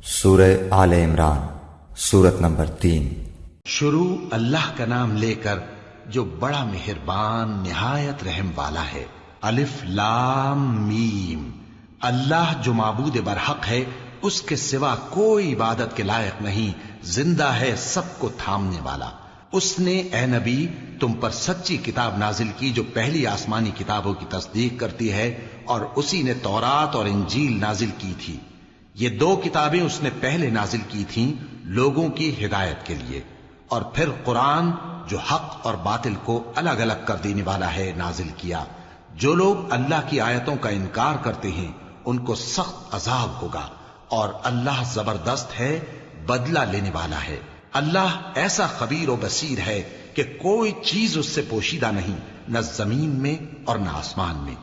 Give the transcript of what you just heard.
सूरह आले इमरान सूरत नंबर 3। शुरू अल्लाह का नाम लेकर जो बड़ा मेहरबान निहायत रहम वाला है। अलिफ लाम मीम। अल्लाह जो माबूद बरहक है, उसके सिवा कोई इबादत के लायक नहीं, जिंदा है सबको थामने वाला। उसने ए नबी तुम पर सच्ची किताब नाजिल की जो पहली आसमानी किताबों की तस्दीक करती है, और उसी ने तौरात और इंजील नाजिल की थी। ये दो किताबें उसने पहले नाजिल की थीं लोगों की हिदायत के लिए, और फिर कुरान जो हक और बातिल को अलग अलग कर देने वाला है नाजिल किया। जो लोग अल्लाह की आयतों का इनकार करते हैं उनको सख्त अजाब होगा, और अल्लाह जबरदस्त है, बदला लेने वाला है। अल्लाह ऐसा खबीर और बसीर है कि कोई चीज उससे पोशीदा नहीं, न जमीन में और न आसमान में।